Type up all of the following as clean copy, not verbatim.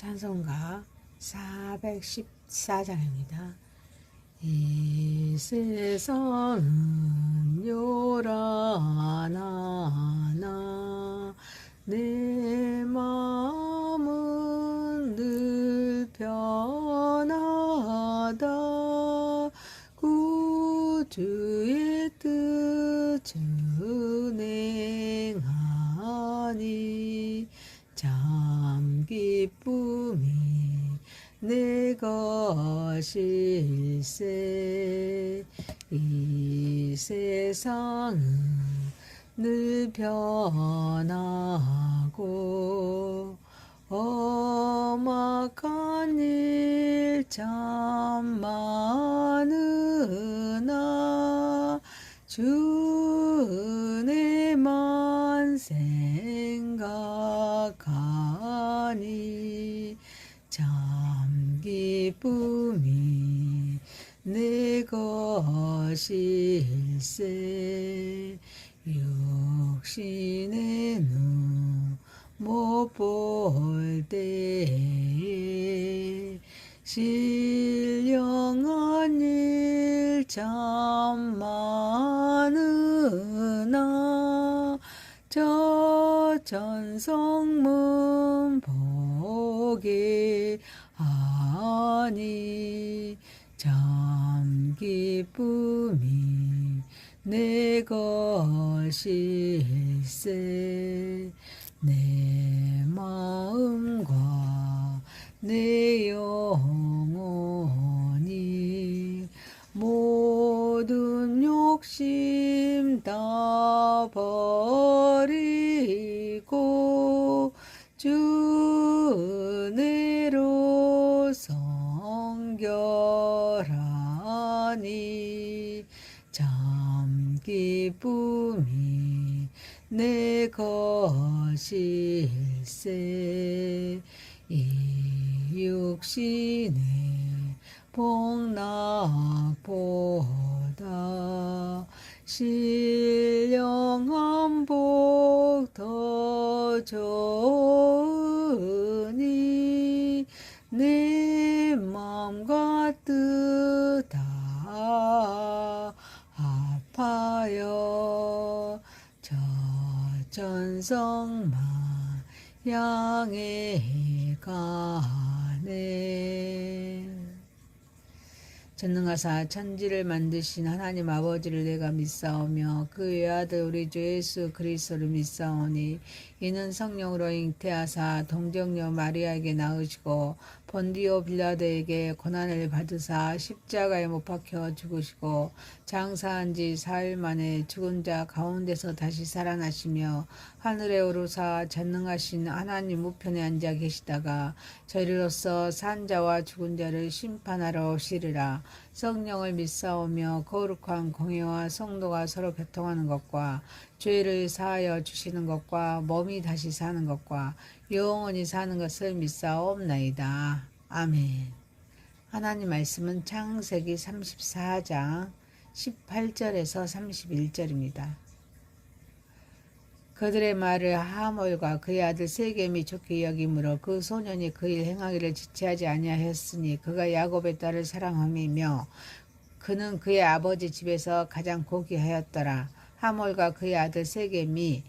찬송가 414장입니다. 이 세상은 요란하나 내 마음은 늘 편하다. 구주의 뜻 준행하니 참 기쁨이 내 것일세. 이 세상은 늘 변하고 험악한 일 참 많으나 주 은혜만 생각하니 참 기쁨이 내 것일세. 육신의 눈 못 볼 때에 신령한 일 참 많으나 저 천성문 보게 하니 참 기쁨이 내 것일세. 내 마음과 내 영혼이 모든 욕심 다 버리고 주 은혜로 성결하니 참 기쁨이 내 것일세. 이 육신의 복락보다 신령한 복 더 좋으니 내 맘과 뜻 다 합하여 저 전성만 향해 가네. 전능하사 천지를 만드신 하나님 아버지를 내가 믿사오며 그 외아들 우리 주 예수 그리스도를 믿사오니 이는 성령으로 잉태하사 동정녀 마리아에게 낳으시고 본디오 빌라도에게 고난을 받으사 십자가에 못 박혀 죽으시고 장사한 지 4일 만에 죽은 자 가운데서 다시 살아나시며 하늘에 오르사 전능하신 하나님 우편에 앉아 계시다가 저리로서 산 자와 죽은 자를 심판하러 오시리라. 성령을 믿사오며 거룩한 공예와 성도가 서로 교통하는 것과 죄를 사하여 주시는 것과 몸이 다시 사는 것과 영원히 사는 것을 믿사옵나이다. 아멘. 하나님 말씀은 창세기 34장 18절에서 31절입니다. 그들의 말을 하몰과 그의 아들 세겜이 좋게 여김으로 그 소년이 그 일 행하기를 지체하지 아니하였으니 그가 야곱의 딸을 사랑함이며 그는 그의 아버지 집에서 가장 고귀하였더라. 하몰과 그의 아들 세겜이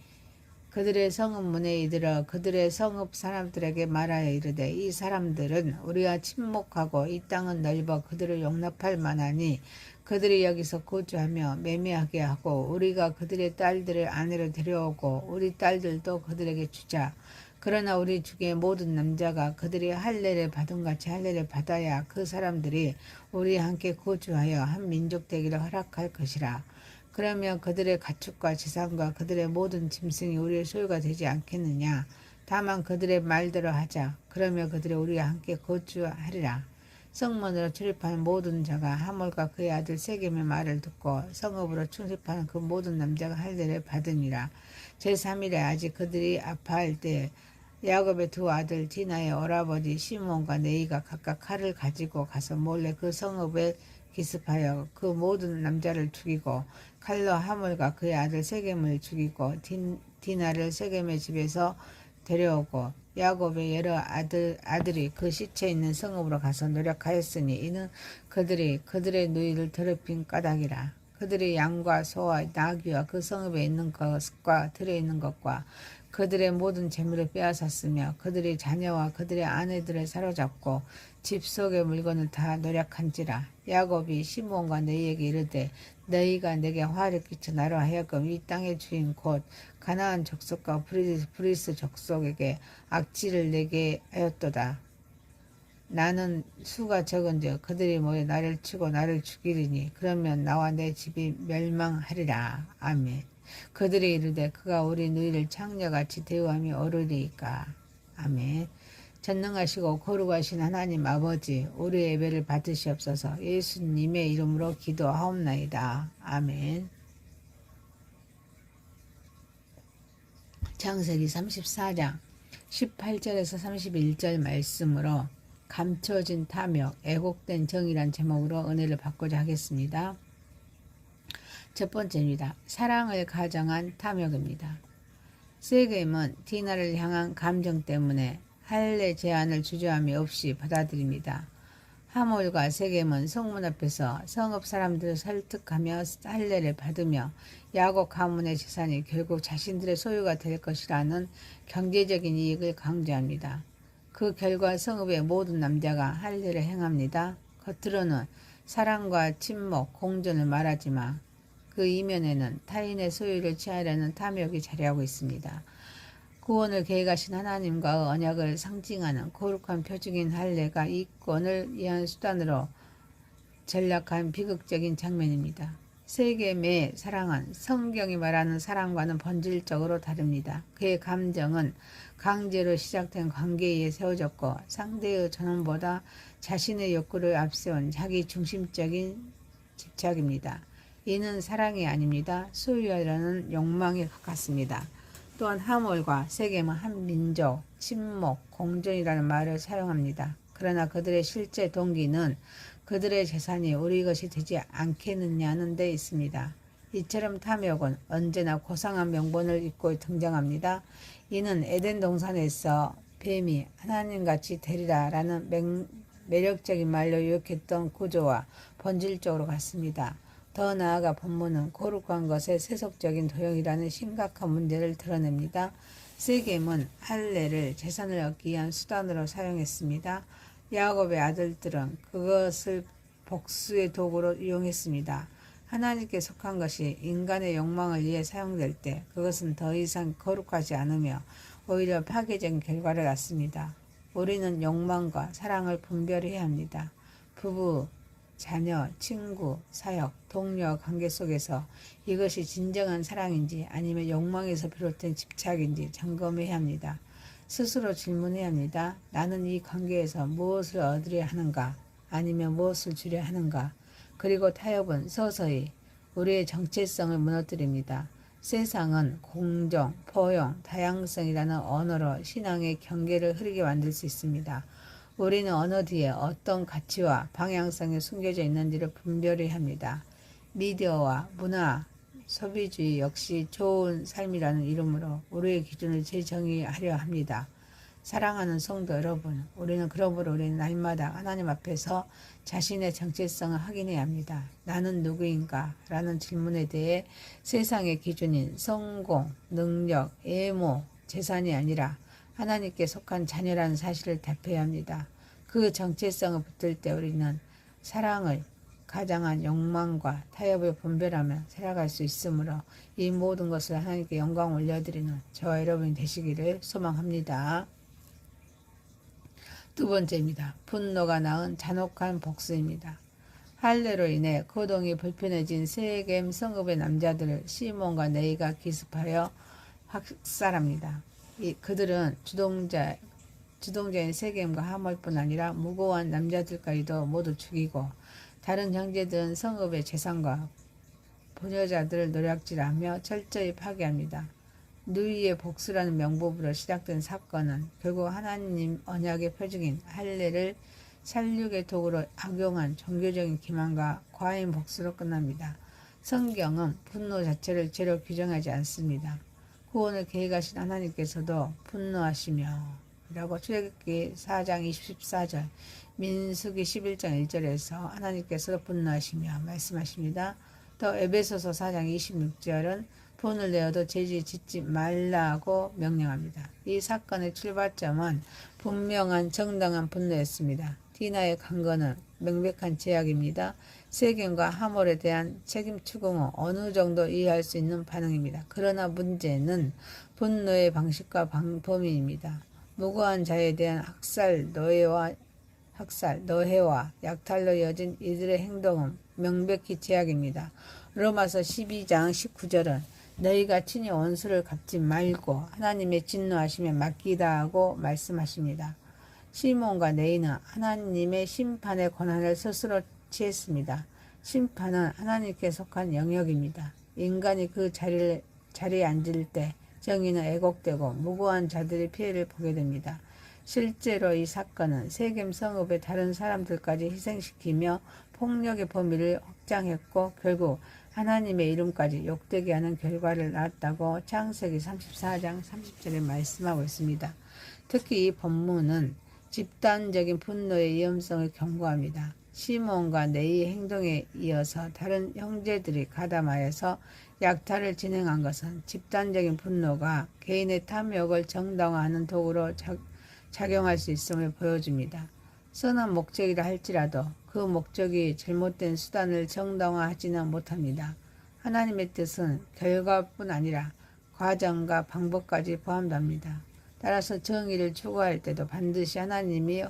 그들의 성읍 문에 이르러 그들의 성읍 사람들에게 말하여 이르되 이 사람들은 우리와 친목하고 이 땅은 넓어 그들을 용납할 만하니 그들이 여기서 거주하며 매매하게 하고 우리가 그들의 딸들을 아내로 데려오고 우리 딸들도 그들에게 주자. 그러나 우리 중에 모든 남자가 그들이 할례를 받은 같이 할례를 받아야 그 사람들이 우리와 함께 거주하여 한 민족 되기를 허락할 것이라. 그러면 그들의 가축과 재산과 그들의 모든 짐승이 우리의 소유가 되지 않겠느냐. 다만 그들의 말대로 하자. 그러면 그들이 우리와 함께 거주하리라. 성문으로 출입하는 모든 자가 하몰과 그의 아들 세겜의 말을 듣고 성읍으로 출입하는 그 모든 남자가 할례를 받으니라. 제3일에 아직 그들이 아파할 때 야곱의 두 아들 디나의 오라버니 시몬과 네이가 각각 칼을 가지고 가서 몰래 그 성읍에 기습하여 그 모든 남자를 죽이고 칼로 하몰과 그의 아들 세겜을 죽이고 디나를 세겜의 집에서 데려오고 야곱의 여러 아들이 그 시체 있는 성읍으로 가서 노력하였으니 이는 그들의 누이를 더럽힌 까닭이라. 그들의 양과 소와 나귀와 그 성읍에 있는 것과 들에 있는 것과 그들의 모든 재물을 빼앗았으며 그들의 자녀와 그들의 아내들을 사로잡고 집 속의 물건을 다 노력한지라. 야곱이 시므온과 너희에게 이르되 너희가 내게 화를 끼쳐 나로 하여금 이 땅의 주인 곧 가나안 족속과 브리스 족속에게 악취를 내게 하였도다. 나는 수가 적은즉 그들이 모여 나를 치고 나를 죽이리니 그러면 나와 내 집이 멸망하리라. 아멘. 그들이 이르되 그가 우리 누이를 창녀같이 대우함이 옳으리이까. 아멘. 전능하시고 거룩하신 하나님 아버지, 우리의 예배를 받으시옵소서. 예수님의 이름으로 기도하옵나이다. 아멘. 창세기 34장 18절에서 31절 말씀으로 감춰진 탐욕, 애곡된 정이란 제목으로 은혜를 받고자 하겠습니다. 첫 번째입니다. 사랑을 가정한 탐욕입니다. 세겜은 디나를 향한 감정 때문에 할례 제안을 주저함이 없이 받아들입니다. 하몰과 세겜은 성문 앞에서 성읍 사람들을 설득하며 할례를 받으며 야곱 가문의 재산이 결국 자신들의 소유가 될 것이라는 경제적인 이익을 강조합니다. 그 결과 성읍의 모든 남자가 할례를 행합니다. 겉으로는 사랑과 친목, 공존을 말하지만 그 이면에는 타인의 소유를 취하려는 탐욕이 자리하고 있습니다. 구원을 계획하신 하나님과의 언약을 상징하는 거룩한 표징인 할례가 이 구원을 위한 수단으로 전락한 비극적인 장면입니다. 세겜의 사랑은 성경이 말하는 사랑과는 본질적으로 다릅니다. 그의 감정은 강제로 시작된 관계에 의해 세워졌고 상대의 전원보다 자신의 욕구를 앞세운 자기 중심적인 집착입니다. 이는 사랑이 아닙니다. 소유하려는 욕망에 가깝습니다. 또한 하몰과 세겜은 한 민족, 친목, 공존이라는 말을 사용합니다. 그러나 그들의 실제 동기는 그들의 재산이 우리 것이 되지 않겠느냐는 데 있습니다. 이처럼 탐욕은 언제나 고상한 명분을 입고 등장합니다. 이는 에덴 동산에서 뱀이 하나님같이 되리라 라는 매력적인 말로 유혹했던 구조와 본질적으로 같습니다. 더 나아가 본문은 거룩한 것의 세속적인 도용이라는 심각한 문제를 드러냅니다. 세겜은 할례를 재산을 얻기 위한 수단으로 사용했습니다. 야곱의 아들들은 그것을 복수의 도구로 이용했습니다. 하나님께 속한 것이 인간의 욕망을 위해 사용될 때 그것은 더 이상 거룩하지 않으며 오히려 파괴적인 결과를 낳습니다. 우리는 욕망과 사랑을 분별해야 합니다. 부부, 자녀, 친구, 사역, 동료 관계 속에서 이것이 진정한 사랑인지 아니면 욕망에서 비롯된 집착인지 점검해야 합니다. 스스로 질문해야 합니다. 나는 이 관계에서 무엇을 얻으려 하는가? 아니면 무엇을 주려 하는가? 그리고 타협은 서서히 우리의 정체성을 무너뜨립니다. 세상은 공정, 포용, 다양성이라는 언어로 신앙의 경계를 흐리게 만들 수 있습니다. 우리는 언어 뒤에 어떤 가치와 방향성이 숨겨져 있는지를 분별해야 합니다. 미디어와 문화, 소비주의 역시 좋은 삶이라는 이름으로 우리의 기준을 재정의하려 합니다. 사랑하는 성도 여러분, 그러므로 우리는 날마다 하나님 앞에서 자신의 정체성을 확인해야 합니다. 나는 누구인가? 라는 질문에 대해 세상의 기준인 성공, 능력, 외모, 재산이 아니라 하나님께 속한 자녀라는 사실을 대표해야 합니다. 그 정체성을 붙들 때 우리는 사랑을 가장한 욕망과 타협을 분별하며 살아갈 수 있으므로 이 모든 것을 하나님께 영광 올려드리는 저와 여러분이 되시기를 소망합니다. 두 번째입니다. 분노가 낳은 잔혹한 복수입니다. 할례로 인해 거동이 불편해진 세겜 성읍의 남자들을 시몬과 네이가 기습하여 학살합니다. 그들은 주동자인 세겜과 하몰뿐 아니라 무고한 남자들까지도 모두 죽이고 다른 형제들은 성읍의 재산과 부녀자들을 노략질하며 철저히 파괴합니다. 누이의 복수라는 명목으로 시작된 사건은 결국 하나님 언약의 표징인 할례를 살육의 도구로 악용한 종교적인 기만과 과잉 복수로 끝납니다. 성경은 분노 자체를 죄로 규정하지 않습니다. 구원을 계획하신 하나님께서도 분노하시며 방법이라고 출애굽기 4장 24절, 민수기 11장 1절에서 하나님께서 분노하시며 말씀하십니다. 또 에베소서 4장 26절은 분을 내어도 죄지 짓지 말라고 명령합니다. 이 사건의 출발점은 분명한 정당한 분노였습니다. 디나의 강건은 명백한 제약입니다. 세겜과 하몰에 대한 책임 추궁 후 어느 정도 이해할 수 있는 반응입니다. 그러나 문제는 분노의 방식과 범위입니다. 무고한 자에 대한 학살, 노예와 약탈로 이어진 이들의 행동은 명백히 제약입니다. 로마서 12장 19절은 너희가 친히 원수를 갚지 말고 하나님의 진노하심에 맡기다 하고 말씀하십니다. 시몬과 네이는 하나님의 심판의 권한을 스스로 취했습니다. 심판은 하나님께 속한 영역입니다. 인간이 그 자리에 앉을 때 정의는 왜곡되고 무고한 자들이 피해를 보게 됩니다. 실제로 이 사건은 세겜 성읍의 다른 사람들까지 희생시키며 폭력의 범위를 확장했고 결국 하나님의 이름까지 욕되게 하는 결과를 낳았다고 창세기 34장 30절에 말씀하고 있습니다. 특히 이 본문은 집단적인 분노의 위험성을 경고합니다. 시몬과 네이의 행동에 이어서 다른 형제들이 가담하여서 약탈을 진행한 것은 집단적인 분노가 개인의 탐욕을 정당화하는 도구로 작용할 수 있음을 보여줍니다. 선한 목적이라 할지라도 그 목적이 잘못된 수단을 정당화하지는 못합니다. 하나님의 뜻은 결과뿐 아니라 과정과 방법까지 포함됩니다. 따라서 정의를 추구할 때도 반드시 하나님이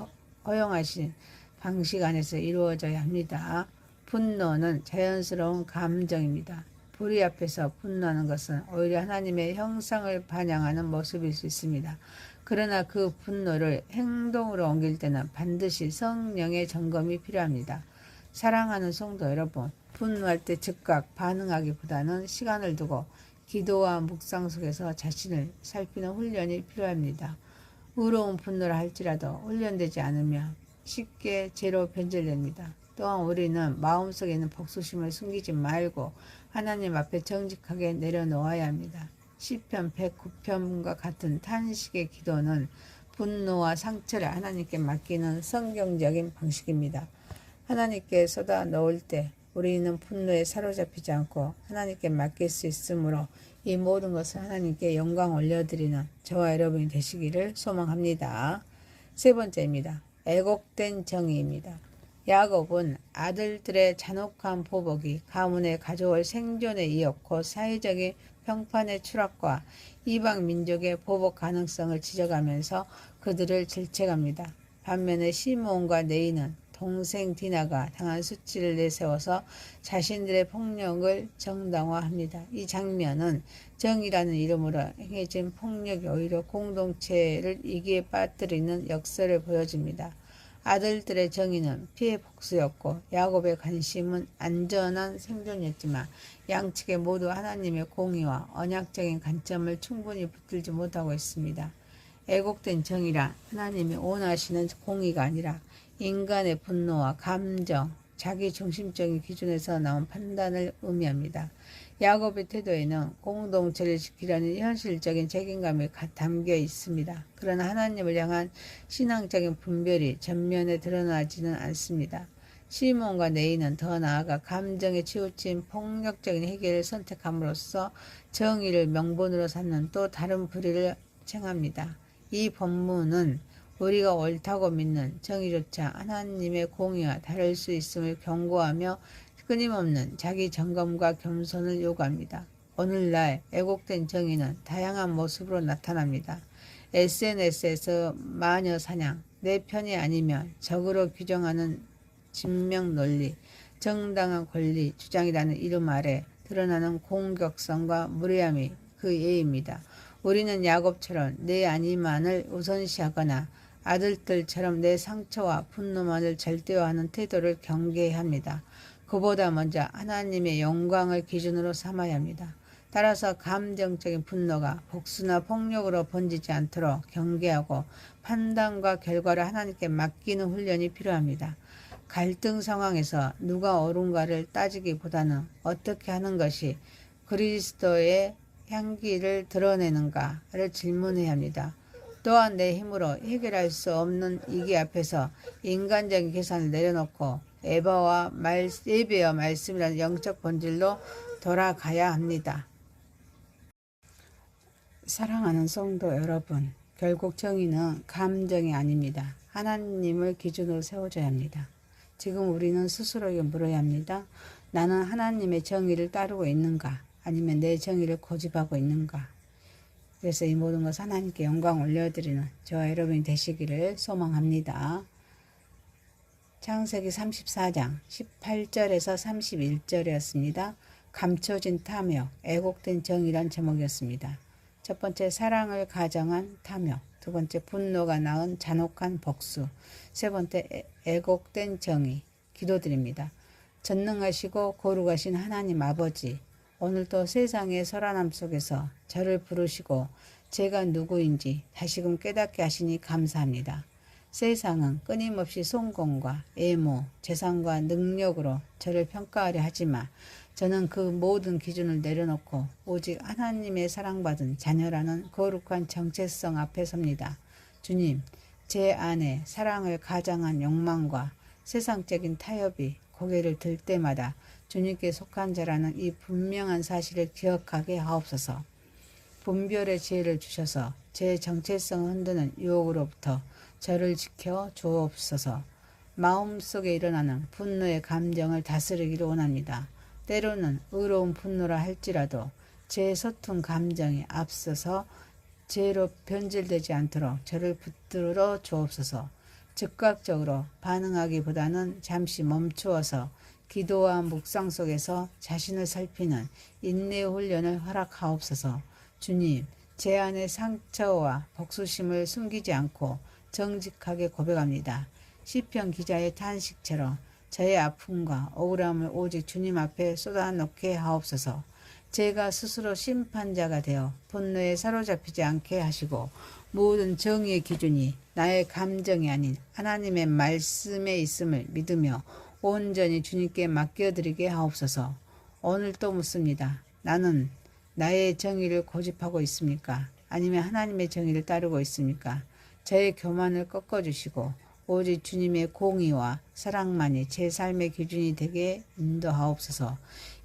허용하신 방식 안에서 이루어져야 합니다. 분노는 자연스러운 감정입니다. 불의 앞에서 분노하는 것은 오히려 하나님의 형상을 반영하는 모습일 수 있습니다. 그러나 그 분노를 행동으로 옮길 때는 반드시 성령의 점검이 필요합니다. 사랑하는 성도 여러분, 분노할 때 즉각 반응하기보다는 시간을 두고 기도와 묵상 속에서 자신을 살피는 훈련이 필요합니다. 의로운 분노라 할지라도 훈련되지 않으면 쉽게 죄로 변질됩니다. 또한 우리는 마음속에 있는 복수심을 숨기지 말고 하나님 앞에 정직하게 내려놓아야 합니다. 시편 109편과 같은 탄식의 기도는 분노와 상처를 하나님께 맡기는 성경적인 방식입니다. 하나님께 쏟아 넣을 때 우리는 분노에 사로잡히지 않고 하나님께 맡길 수 있으므로 이 모든 것을 하나님께 영광 올려드리는 저와 여러분이 되시기를 소망합니다. 세 번째입니다. 애곡된 정의입니다. 야곱은 아들들의 잔혹한 보복이 가문에 가져올 생존에 이었고 사회적인 평판의 추락과 이방 민족의 보복 가능성을 지적하면서 그들을 질책합니다. 반면에 시므온과 네이는 동생 디나가 당한 수치를 내세워서 자신들의 폭력을 정당화합니다. 이 장면은 정의라는 이름으로 행해진 폭력이 오히려 공동체를 위기에 빠뜨리는 역설을 보여줍니다. 아들들의 정의는 피해 복수였고 야곱의 관심은 안전한 생존이었지만 양측에 모두 하나님의 공의와 언약적인 관점을 충분히 붙들지 못하고 있습니다. 애곡된 정의란 하나님이 원하시는 공의가 아니라 인간의 분노와 감정, 자기 중심적인 기준에서 나온 판단을 의미합니다. 야곱의 태도에는 공동체를 지키려는 현실적인 책임감이 담겨 있습니다. 그러나 하나님을 향한 신앙적인 분별이 전면에 드러나지는 않습니다. 시몬과 네이는 더 나아가 감정에 치우친 폭력적인 해결을 선택함으로써 정의를 명분으로 삼는 또 다른 불의를 행합니다. 이 본문은 우리가 옳다고 믿는 정의조차 하나님의 공의와 다를 수 있음을 경고하며 끊임없는 자기 점검과 겸손을 요구합니다. 오늘날 애곡된 정의는 다양한 모습으로 나타납니다. SNS에서 마녀 사냥, 내 편이 아니면 적으로 규정하는 진명 논리, 정당한 권리 주장이라는 이름 아래 드러나는 공격성과 무례함이 그 예입니다. 우리는 야곱처럼 내 아니만을 우선시하거나 아들들처럼 내 상처와 분노만을 절대화하는 태도를 경계해야 합니다. 그보다 먼저 하나님의 영광을 기준으로 삼아야 합니다. 따라서 감정적인 분노가 복수나 폭력으로 번지지 않도록 경계하고 판단과 결과를 하나님께 맡기는 훈련이 필요합니다. 갈등 상황에서 누가 옳은가를 따지기보다는 어떻게 하는 것이 그리스도의 향기를 드러내는가를 질문해야 합니다. 또한 내 힘으로 해결할 수 없는 위기 앞에서 인간적인 계산을 내려놓고 예배와 말씀이라는 영적 본질로 돌아가야 합니다. 사랑하는 성도 여러분, 결국 정의는 감정이 아닙니다. 하나님을 기준으로 세워줘야 합니다. 지금 우리는 스스로에게 물어야 합니다. 나는 하나님의 정의를 따르고 있는가? 아니면 내 정의를 고집하고 있는가? 그래서 이 모든 것을 하나님께 영광 올려드리는 저와 여러분이 되시기를 소망합니다. 창세기 34장 18절에서 31절이었습니다. 감춰진 탐욕, 애곡된 정의란 제목이었습니다. 첫 번째, 사랑을 가정한 탐욕. 두 번째, 분노가 낳은 잔혹한 복수. 세 번째, 애곡된 정의. 기도드립니다. 전능하시고 거룩하신 하나님 아버지, 오늘도 세상의 설한함 속에서 저를 부르시고 제가 누구인지 다시금 깨닫게 하시니 감사합니다. 세상은 끊임없이 성공과 애모, 재산과 능력으로 저를 평가하려 하지만 저는 그 모든 기준을 내려놓고 오직 하나님의 사랑받은 자녀라는 거룩한 정체성 앞에 섭니다. 주님, 제 안에 사랑을 가장한 욕망과 세상적인 타협이 고개를 들 때마다 주님께 속한 자라는 이 분명한 사실을 기억하게 하옵소서. 분별의 지혜를 주셔서 제 정체성을 흔드는 유혹으로부터 저를 지켜 주옵소서. 마음속에 일어나는 분노의 감정을 다스리기를 원합니다. 때로는 의로운 분노라 할지라도 제 서툰 감정이 앞서서 죄로 변질되지 않도록 저를 붙들어 주옵소서. 즉각적으로 반응하기보다는 잠시 멈추어서 기도와 묵상 속에서 자신을 살피는 인내의 훈련을 허락하옵소서. 주님, 제 안의 상처와 복수심을 숨기지 않고 정직하게 고백합니다. 시편 기자의 탄식처럼 저의 아픔과 억울함을 오직 주님 앞에 쏟아놓게 하옵소서. 제가 스스로 심판자가 되어 분노에 사로잡히지 않게 하시고 모든 정의의 기준이 나의 감정이 아닌 하나님의 말씀에 있음을 믿으며 온전히 주님께 맡겨드리게 하옵소서. 오늘 또 묻습니다. 나는 나의 정의를 고집하고 있습니까? 아니면 하나님의 정의를 따르고 있습니까? 저의 교만을 꺾어주시고 오직 주님의 공의와 사랑만이 제 삶의 기준이 되게 인도하옵소서.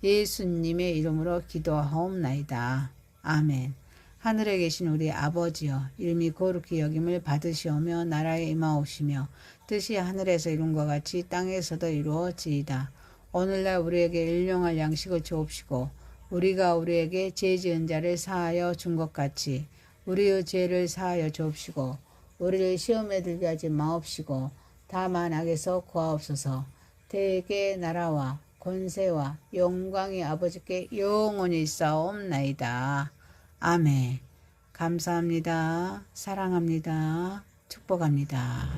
예수님의 이름으로 기도하옵나이다. 아멘. 하늘에 계신 우리 아버지여, 이름이 거룩히 여김을 받으시오며 나라에 임하옵시며 뜻이 하늘에서 이룬 것 같이 땅에서도 이루어지이다. 오늘날 우리에게 일용할 양식을 주옵시고 우리가 우리에게 죄 지은 자를 사하여 준 것 같이 우리의 죄를 사하여 주옵시고 우리를 시험에 들게 하지 마옵시고 다만 악에서 구하옵소서. 대개 나라와 권세와 영광이 아버지께 영원히 있사옵나이다. 아멘. 감사합니다. 사랑합니다. 축복합니다.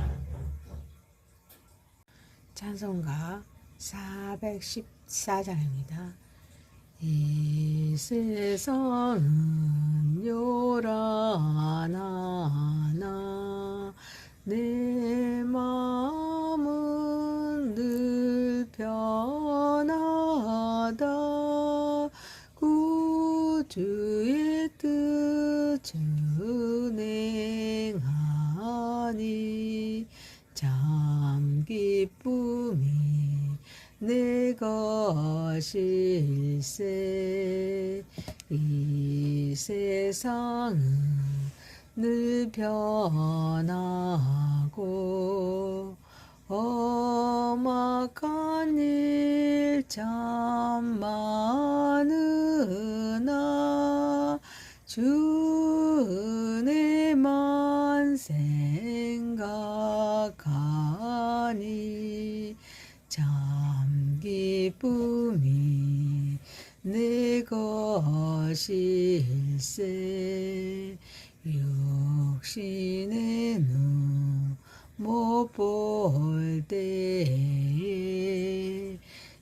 찬송가 414장입니다. 이 세상은 요란하나 내 마음은 늘 편하다. 구주의 뜻 준행하니 참 기쁨이 내 것일세. 이 세상은 늘 변하고 험악한 일 참 많으나 주 은혜만 생각하니 참 기쁨이 내 것일세. 육신의 눈 못 볼 때에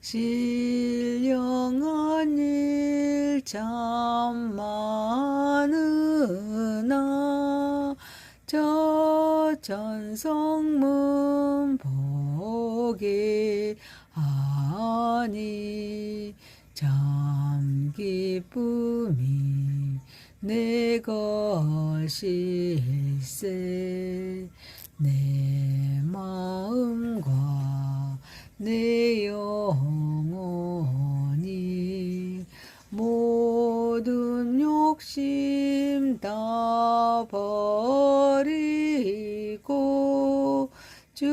신령한 일 참 많으나 저 천성문 보게 하니 참 기쁨이 내 것일세. 내 마음과 내 영혼이 모든 욕심 다 버리고 주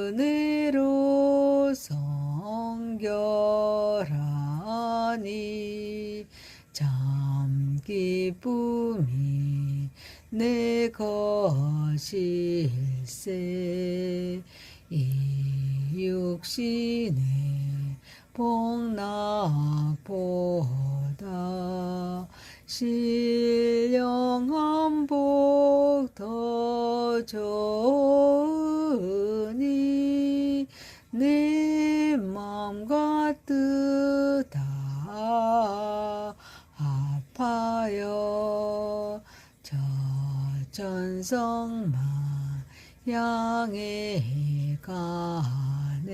은혜로 성결하니 참 기쁨이 내 것일세. 이 육신의 복락보다 신령한 복 더 좋으니 내 맘과 뜻 다 합하여 저 전성만 향해 가네.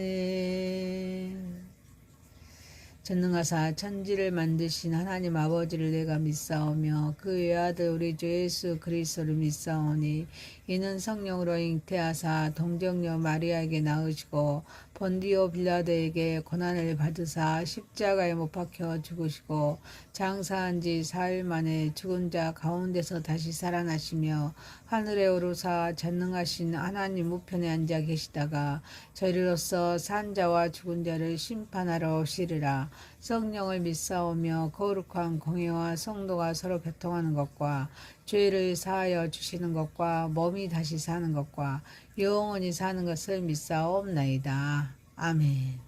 전능하사 천지를 만드신 하나님 아버지를 내가 믿사오며 그 외아들 우리 주 예수 그리스도를 믿사오니 이는 성령으로 잉태하사 동정녀 마리아에게 낳으시고 본디오 빌라도에게 고난을 받으사 십자가에 못 박혀 죽으시고 장사한 지 4일 만에 죽은 자 가운데서 다시 살아나시며 하늘에 오르사 전능하신 하나님 우편에 앉아 계시다가 저리로서 산 자와 죽은 자를 심판하러 오시리라. 성령을 믿사오며 거룩한 공예와 성도가 서로 교통하는 것과 죄를 사하여 주시는 것과 몸이 다시 사는 것과 영원히 사는 것을 믿사옵나이다. 아멘.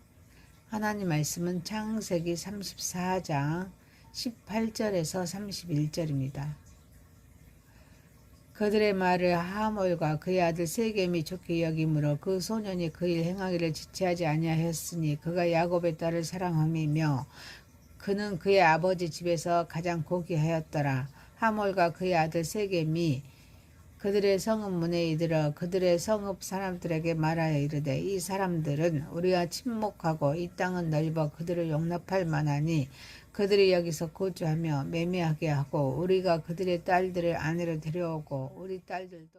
하나님 말씀은 창세기 34장 18절에서 31절입니다. 그들의 말을 하몰과 그의 아들 세겜이 좋게 여김으로 그 소년이 그 일 행하기를 지체하지 아니하였으니 그가 야곱의 딸을 사랑함이며 그는 그의 아버지 집에서 가장 고귀하였더라. 하몰과 그의 아들 세겜이 그들의 성읍 문에 이르러 그들의 성읍 사람들에게 말하여 이르되 이 사람들은 우리와 친목하고 이 땅은 넓어 그들을 용납할 만하니 그들이 여기서 거주하며 매매하게 하고 우리가 그들의 딸들을 아내로 데려오고 우리 딸들도